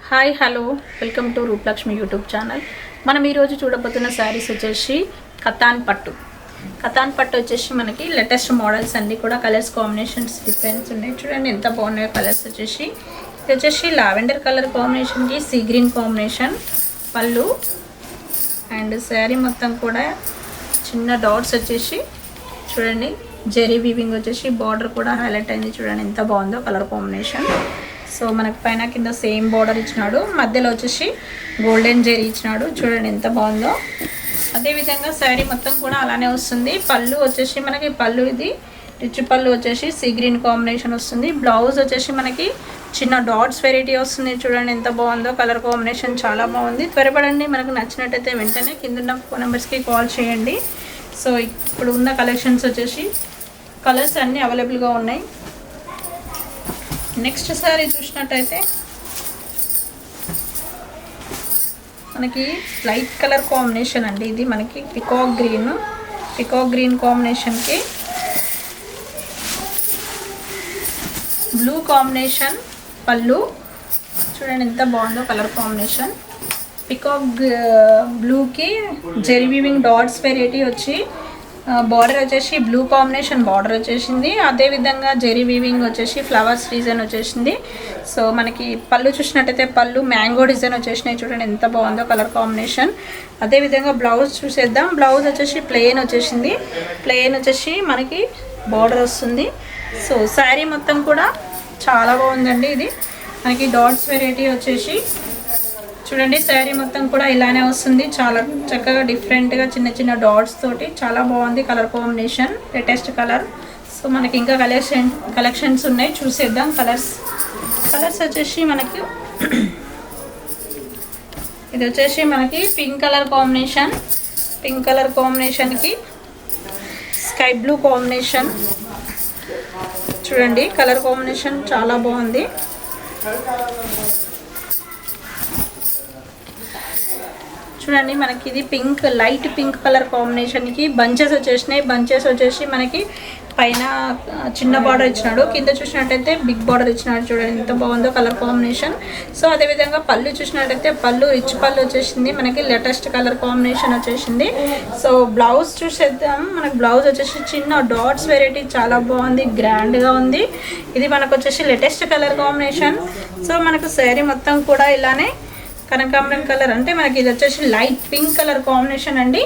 Hi hello welcome to Rupalakshmi YouTube channel. మనం ఈరోజు చూడబోతున్న శారీస్ వచ్చేసి కతాన్ పట్టు వచ్చేసి మనకి లేటెస్ట్ మోడల్స్ అన్నీ కూడా కలర్స్ కాంబినేషన్స్ డిఫరెన్స్ ఉన్నాయి. చూడండి ఎంత బాగున్నాయో కలర్స్ వచ్చేసి. ఇది వచ్చేసి లావెండర్ కలర్ కాంబినేషన్కి సీ గ్రీన్ కాంబినేషన్ పళ్ళు అండ్ శారీ మొత్తం కూడా చిన్న డాట్స్ వచ్చేసి చూడండి. జెరీ వీవింగ్ వచ్చేసి బార్డర్ కూడా హైలైట్ అయింది. చూడండి ఎంత బాగుందో కలర్ కాంబినేషన్. సో మనకు పైన కింద సేమ్ బార్డర్ ఇచ్చినాడు, మధ్యలో వచ్చేసి గోల్డెన్ జెరీ ఇచ్చినాడు. చూడండి ఎంత బాగుందో. అదేవిధంగా శారీ మొత్తం కూడా అలానే వస్తుంది. పళ్ళు వచ్చేసి మనకి ఇది రిచ్ పళ్ళు వచ్చేసి సీ గ్రీన్ కాంబినేషన్ వస్తుంది. బ్లౌజ్ వచ్చేసి మనకి చిన్న డాట్స్ వెరైటీ వస్తుంది. చూడండి ఎంత బాగుందో కలర్ కాంబినేషన్ చాలా బాగుంది. త్వరపడండి, మనకు నచ్చినట్టయితే వెంటనే కింద ఫోన్ నెంబర్స్కి కాల్ చేయండి. సో ఇప్పుడు ఉన్న కలెక్షన్స్ వచ్చేసి కలర్స్ అన్నీ అవైలబుల్గా ఉన్నాయి. నెక్స్ట్ సారీ చూసినట్టయితే మనకి లైట్ కలర్ కాంబినేషన్ అండి. ఇది మనకి పికాక్ గ్రీన్ కాంబినేషన్కి బ్లూ కాంబినేషన్ పళ్ళు. చూడండి ఎంత బాగుందో కలర్ కాంబినేషన్. పికాక్ బ్లూకి జెరీ వీవింగ్ డాట్స్ వెరైటీ వచ్చి బార్డర్ వచ్చేసి బ్లూ కాంబినేషన్ బార్డర్ వచ్చేసింది. అదేవిధంగా జెరీ వీవింగ్ వచ్చేసి ఫ్లవర్స్ డిజైన్ వచ్చేసింది. సో మనకి పళ్ళు చూసినట్టయితే పళ్ళు మ్యాంగో డిజైన్ వచ్చేసినాయి. చూడండి ఎంత బాగుందో కలర్ కాంబినేషన్. అదేవిధంగా బ్లౌజ్ చూసేద్దాం. బ్లౌజ్ వచ్చేసి ప్లెయిన్ వచ్చేసి మనకి బార్డర్ వస్తుంది. సో శారీ మొత్తం కూడా చాలా బాగుందండి. ఇది మనకి డాట్స్ వెరైటీ వచ్చేసి చూడండి. శారీ మొత్తం కూడా ఇలానే వస్తుంది. చాలా చక్కగా డిఫరెంట్గా చిన్న డాట్స్ తోటి చాలా బాగుంది colour combination, latest colour. So మనకి ఇంకా కలెక్షన్స్ ఉన్నాయి, చూసేద్దాం. కలర్స్ వచ్చేసి మనకి ఇది వచ్చేసి మనకి పింక్ కలర్ కాంబినేషన్కి స్కై బ్లూ కాంబినేషన్. చూడండి కలర్ కాంబినేషన్ చాలా బాగుంది. చూడండి మనకి ఇది లైట్ పింక్ కలర్ కాంబినేషన్కి బంచెస్ వచ్చేసి మనకి పైన చిన్న బార్డర్ ఇచ్చినాడు, కింద చూసినట్టయితే బిగ్ బార్డర్ ఇచ్చినాడు. చూడండి ఎంత బాగుందో కలర్ కాంబినేషన్. సో అదేవిధంగా పళ్ళు చూసినట్టయితే రిచ్ పళ్ళు వచ్చేసింది. మనకి లేటెస్ట్ కలర్ కాంబినేషన్ వచ్చేసింది. సో బ్లౌజ్ చూసేద్దాం. మనకి బ్లౌజ్ వచ్చేసి చిన్న డాట్స్ వెరైటీ చాలా బాగుంది, గ్రాండ్గా ఉంది. ఇది మనకు వచ్చేసి లేటెస్ట్ కలర్ కాంబినేషన్. సో మనకు శారీ మొత్తం కూడా ఇలానే కనకాంబరం కలర్, అంటే మనకి ఇది వచ్చేసి లైట్ పింక్ కలర్ కాంబినేషన్ అండి.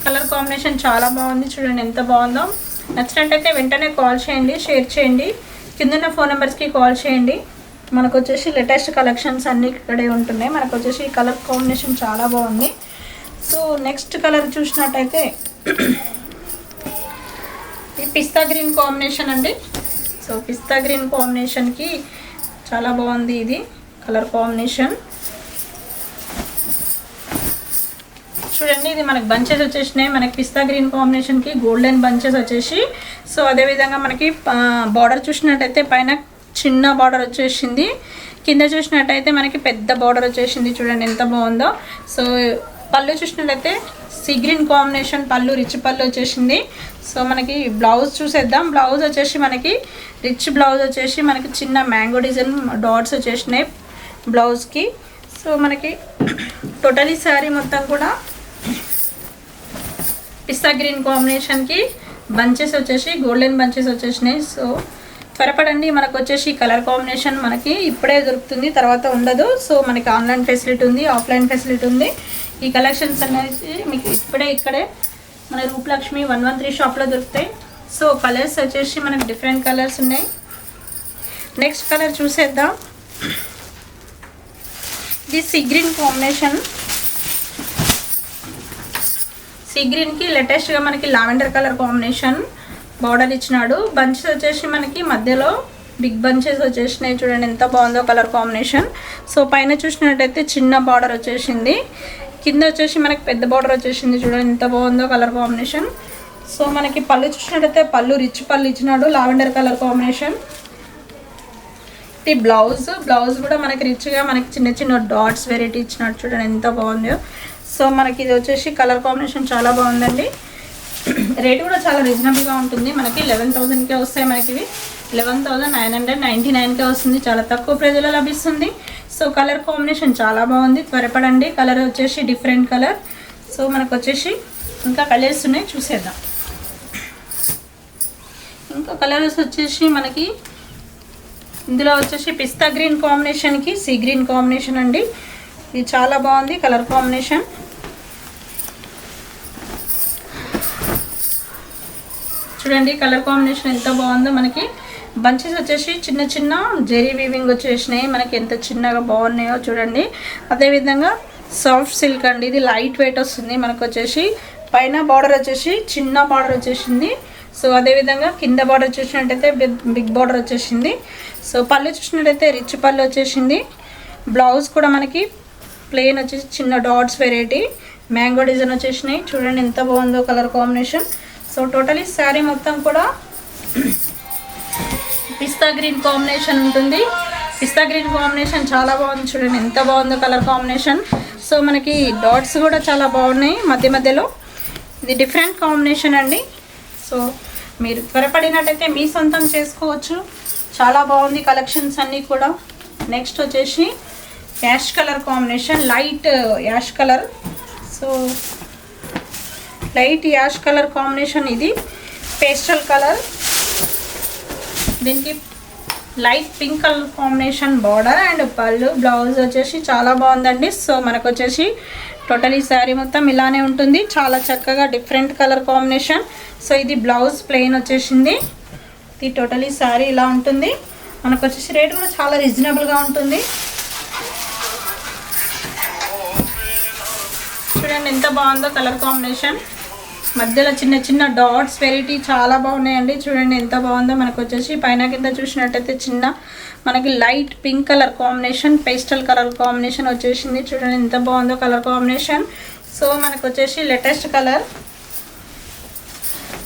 కలర్ కాంబినేషన్ చాలా బాగుంది. చూడండి ఎంత బాగుందో. నచ్చినట్టయితే వెంటనే కాల్ చేయండి, షేర్ చేయండి. కింద ఫోన్ నెంబర్స్కి కాల్ చేయండి. మనకు వచ్చేసి లేటెస్ట్ కలెక్షన్స్ అన్నీ ఇక్కడే ఉంటున్నాయి. మనకు వచ్చేసి ఈ కలర్ కాంబినేషన్ చాలా బాగుంది. సో నెక్స్ట్ కలర్ చూసినట్టయితే ఈ పిస్తా గ్రీన్ కాంబినేషన్ అండి. సో పిస్తా గ్రీన్ కాంబినేషన్కి చాలా బాగుంది ఇది కలర్ కాంబినేషన్. చూడండి ఇది మనకి బంచెస్ వచ్చేసినాయి. మనకి పిస్తా గ్రీన్ కాంబినేషన్కి గోల్డెన్ బంచెస్ వచ్చేసి. సో అదేవిధంగా మనకి బార్డర్ చూసినట్టయితే పైన చిన్న బార్డర్ వచ్చేసింది, కింద చూసినట్టయితే మనకి పెద్ద బార్డర్ వచ్చేసింది. చూడండి ఎంత బాగుందో. సో పళ్ళు చూసినట్టయితే సీ గ్రీన్ కాంబినేషన్ పళ్ళు, రిచ్ పళ్ళు వచ్చేసింది. సో మనకి బ్లౌజ్ చూసేద్దాం. బ్లౌజ్ వచ్చేసి మనకి రిచ్ బ్లౌజ్ వచ్చేసి మనకి చిన్న మ్యాంగో డిజైన్ డాట్స్ వచ్చేసినాయి బ్లౌజ్కి. సో మనకి టోటలీ శారీ మొత్తం కూడా పిస్తా గ్రీన్ కాంబినేషన్కి బంచెస్ వచ్చేసి గోల్డెన్ బంచెస్ వచ్చేసినాయి. సో త్వరపడండి, మనకు వచ్చేసి కలర్ కాంబినేషన్ మనకి ఇప్పుడే దొరుకుతుంది, తర్వాత ఉండదు. సో మనకి ఆన్లైన్ ఫెసిలిటీ ఉంది, ఆఫ్లైన్ ఫెసిలిటీ ఉంది. ఈ కలెక్షన్స్ అనేది మీకు ఇక్కడే మన రూపలక్ష్మి 113 షాప్లో దొరుకుతాయి. సో కలర్స్ వచ్చేసి మనకి డిఫరెంట్ కలర్స్ ఉన్నాయి. నెక్స్ట్ కలర్ చూసేద్దాం. ఇది సీ గ్రీన్ కాంబినేషన్. సీ గ్రీన్కి లేటెస్ట్గా మనకి లావెండర్ కలర్ కాంబినేషన్ బార్డర్ ఇచ్చినాడు. బంచెస్ వచ్చేసి మనకి మధ్యలో బిగ్ బంచెస్ వచ్చేసినాయి. చూడండి ఎంత బాగుందో కలర్ కాంబినేషన్. సో పైన చూసినట్టయితే చిన్న బార్డర్ వచ్చేసింది, కింద వచ్చేసి మనకి పెద్ద బార్డర్ వచ్చేసింది. చూడండి ఎంత బాగుందో కలర్ కాంబినేషన్. సో మనకి పళ్ళు చూసినట్టయితే రిచ్ పళ్ళు ఇచ్చినాడు, లావెండర్ కలర్ కాంబినేషన్. ఇది బ్లౌజ్ కూడా మనకి రిచ్గా మనకి చిన్న డాట్స్ వెరైటీ ఇచ్చినాడు. చూడండి ఎంత బాగుందో. సో మనకి ఇది వచ్చేసి కలర్ కాంబినేషన్ చాలా బాగుందండి. రేట్ కూడా చాలా రీజనబుల్గా ఉంటుంది. మనకి 11,000కే వస్తాయి. మనకి ఇవి 11,999కే వస్తుంది. చాలా తక్కువ ప్రైజ్లో లభిస్తుంది. సో కలర్ కాంబినేషన్ చాలా బాగుంది, త్వరపడండి. కలర్ వచ్చేసి డిఫరెంట్ కలర్. సో మనకు వచ్చేసి ఇంకా కలర్స్ ఉన్నాయి, చూసేద్దాం. ఇంకా కలర్స్ వచ్చేసి మనకి ఇందులో వచ్చేసి పిస్తా గ్రీన్ కాంబినేషన్కి సీ గ్రీన్ కాంబినేషన్ అండి. ఇది చాలా బాగుంది కలర్ కాంబినేషన్. చూడండి కలర్ కాంబినేషన్ ఎంత బాగుందో. మనకి బంచెస్ వచ్చేసి చిన్న చిన్న జెరీ వీవింగ్ వచ్చేసినాయి, మనకి ఎంత చిన్నగా బాగున్నాయో చూడండి. అదేవిధంగా సాఫ్ట్ సిల్క్ అండి, ఇది లైట్ వెయిట్ వస్తుంది. మనకు వచ్చేసి పైన బార్డర్ వచ్చేసి చిన్న బార్డర్ వచ్చేసింది. సో అదేవిధంగా కింద బార్డర్ చూసినట్టయితే బిగ్ బార్డర్ వచ్చేసింది. సో పళ్ళు చూసినట్టయితే రిచ్ పళ్ళు వచ్చేసింది. బ్లౌజ్ కూడా మనకి ప్లెయిన్ వచ్చేసి చిన్న డాట్స్ వెరైటీ మ్యాంగో డిజైన్ వచ్చేసినాయి. చూడండి ఎంత బాగుందో colour combination. So totally sari మొత్తం కూడా పిస్తా గ్రీన్ కాంబినేషన్ ఉంటుంది. పిస్తా గ్రీన్ కాంబినేషన్ చాలా బాగుంది, చూడండి ఎంత బాగుందో కలర్ కాంబినేషన్. సో మనకి డాట్స్ కూడా చాలా బాగున్నాయి మధ్య మధ్యలో. ఇది డిఫరెంట్ కాంబినేషన్ అండి. సో మీరు త్వరపడినట్టయితే మీ సొంతం చేసుకోవచ్చు. చాలా బాగుంది కలెక్షన్స్ అన్నీ కూడా. నెక్స్ట్ వచ్చేసి ash colour combination, light ash colour. So light ash colour combination, ఇది పేస్టల్ కలర్. దీనికి light pink colour combination border and పళ్ళు. బ్లౌజ్ వచ్చేసి చాలా బాగుందండి. సో మనకు వచ్చేసి టోటలీ శారీ మొత్తం ఇలానే ఉంటుంది, చాలా చక్కగా డిఫరెంట్ కలర్ కాంబినేషన్. సో ఇది బ్లౌజ్ ప్లెయిన్ వచ్చేసింది. ఇది టోటలీ శారీ ఇలా ఉంటుంది. మనకు వచ్చేసి రేట్ కూడా చాలా రీజనబుల్గా ఉంటుంది. చూడండి ఎంత బాగుందో కలర్ కాంబినేషన్. మధ్యలో చిన్న చిన్న డాట్స్ వెరైటీ చాలా బాగున్నాయండి. చూడండి ఎంత బాగుందో. మనకు వచ్చేసి పైన కింద చూసినట్టయితే చిన్న మనకి light pink colour combination, pastel colour combination వచ్చేసింది. చూడండి ఎంత బాగుందో కలర్ కాంబినేషన్. సో మనకు వచ్చేసి లేటెస్ట్ కలర్.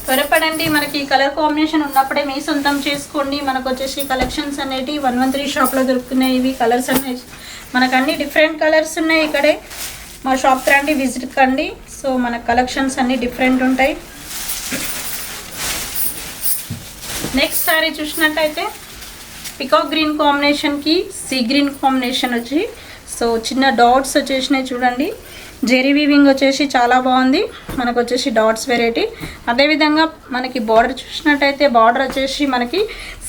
త్వరపడండి, మనకి ఈ కలర్ కాంబినేషన్ ఉన్నప్పుడే మీ సొంతం చేసుకోండి. మనకు వచ్చేసి కలెక్షన్స్ అనేవి 113 షాప్లో దొరుకుతున్నాయి. ఇవి కలర్స్ అనేవి మనకు అన్ని డిఫరెంట్ కలర్స్ ఉన్నాయి. ఇక్కడే మా షాప్ రండి, విజిట్ కండి. సో మన కలెక్షన్స్ అన్నీ డిఫరెంట్ ఉంటాయి. నెక్స్ట్ సారీ చూసినట్టయితే పికాక్ గ్రీన్ కాంబినేషన్కి సీ గ్రీన్ కాంబినేషన్ వచ్చి సో చిన్న డాట్స్ వచ్చేసినాయి. చూడండి జెరీ వీవింగ్ వచ్చేసి చాలా బాగుంది. మనకు వచ్చేసి డాట్స్ వెరైటీ. అదేవిధంగా మనకి బార్డర్ చూసినట్టయితే బార్డర్ వచ్చేసి మనకి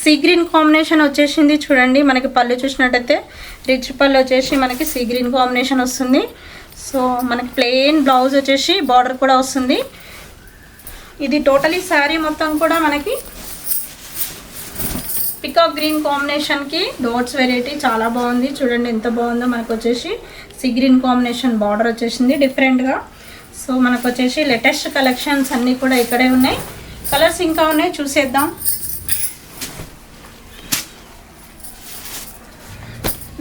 సీ గ్రీన్ కాంబినేషన్ వచ్చేసింది. చూడండి మనకి పళ్ళు చూసినట్టయితే రిచ్ పళ్ళు వచ్చేసి మనకి సీ గ్రీన్ కాంబినేషన్ వస్తుంది. సో మనకి ప్లెయిన్ బ్లౌజ్ వచ్చేసి బార్డర్ కూడా వస్తుంది. ఇది టోటలీ శారీ మొత్తం కూడా మనకి పికాక్ గ్రీన్ కాంబినేషన్కి డాట్స్ వెరైటీ చాలా బాగుంది. చూడండి ఎంత బాగుందో. మనకు వచ్చేసి సీ గ్రీన్ కాంబినేషన్ బార్డర్ వచ్చేసింది డిఫరెంట్గా. సో మనకు వచ్చేసి లేటెస్ట్ కలెక్షన్స్ అన్నీ కూడా ఇక్కడే ఉన్నాయి. కలర్స్ ఇంకా ఉన్నాయి, చూసేద్దాం.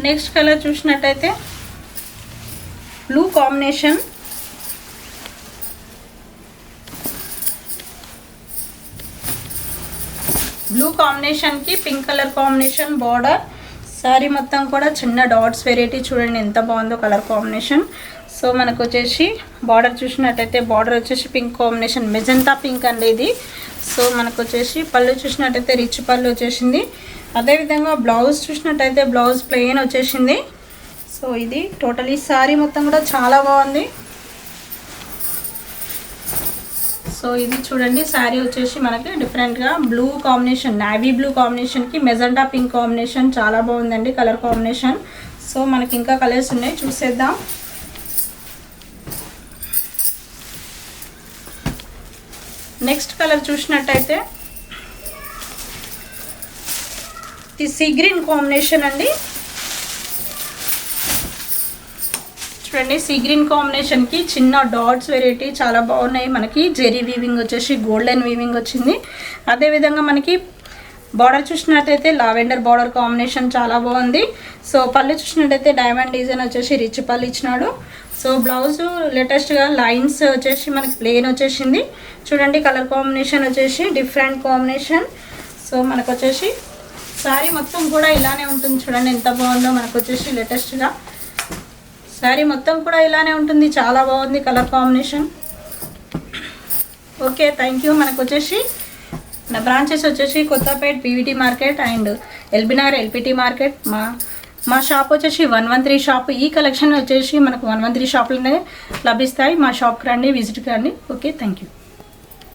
నెక్స్ట్ కలర్ చూసినట్టయితే బ్లూ కాంబినేషన్. బ్లూ కాంబినేషన్కి pink colour combination border. Sari మొత్తం కూడా చిన్న డాట్స్ వెరైటీ. చూడండి ఎంత బాగుందో కలర్ కాంబినేషన్. సో మనకు వచ్చేసి బార్డర్ చూసినట్టయితే బార్డర్ వచ్చేసి పింక్ కాంబినేషన్, మెజెంటా పింక్ అండి ఇది. సో మనకు వచ్చేసి పళ్ళు చూసినట్టయితే రిచ్ పళ్ళు వచ్చేసింది. అదేవిధంగా బ్లౌజ్ చూసినట్టయితే బ్లౌజ్ ప్లెయిన్ వచ్చేసింది. సో ఇది టోటలీ శారీ మొత్తం కూడా చాలా బాగుంది. సో ఇది చూడండి శారీ వచ్చేసి మనకి డిఫరెంట్గా బ్లూ కాంబినేషన్, నావీ బ్లూ కాంబినేషన్కి మెజెంటా పింక్ కాంబినేషన్ చాలా బాగుందండి కలర్ కాంబినేషన్. సో మనకి ఇంకా కలర్స్ ఉన్నాయి, చూసేద్దాం. నెక్స్ట్ కలర్ చూసినట్టయితే ఇది సీ గ్రీన్ కాంబినేషన్ అండి. చూడండి సీ గ్రీన్ కాంబినేషన్కి చిన్న డాట్స్ వెరైటీ చాలా బాగున్నాయి. మనకి జెరీ వీవింగ్ వచ్చేసి గోల్డెన్ వీవింగ్ వచ్చింది. అదేవిధంగా మనకి బార్డర్ చూసినట్టయితే లావెండర్ బార్డర్ కాంబినేషన్ చాలా బాగుంది. సో పళ్ళు చూసినట్టయితే డైమండ్ డిజైన్ వచ్చేసి రిచ్ పళ్ళు ఇచ్చినాడు. సో బ్లౌజ్ లేటెస్ట్గా లైన్స్ వచ్చేసి మనకి ప్లెయిన్ వచ్చేసింది. చూడండి కలర్ కాంబినేషన్ వచ్చేసి డిఫరెంట్ కాంబినేషన్. సో మనకు వచ్చేసి శారీ మొత్తం కూడా ఇలానే ఉంటుంది. చూడండి ఎంత బాగుందో. మనకు వచ్చేసి లేటెస్ట్గా శారీ మొత్తం కూడా ఇలానే ఉంటుంది, చాలా బాగుంది colour combination. Okay, thank you. మనకు వచ్చేసి నా బ్రాంచెస్ వచ్చేసి Kothapet PVT market and LB Nagar LPT market. మా మా షాప్ వచ్చేసి 113 షాప్. ఈ కలెక్షన్ వచ్చేసి మనకు 113 షాప్లోనే లభిస్తాయి. మా షాప్కి రండి, విజిట్ కండి. Okay, thank you.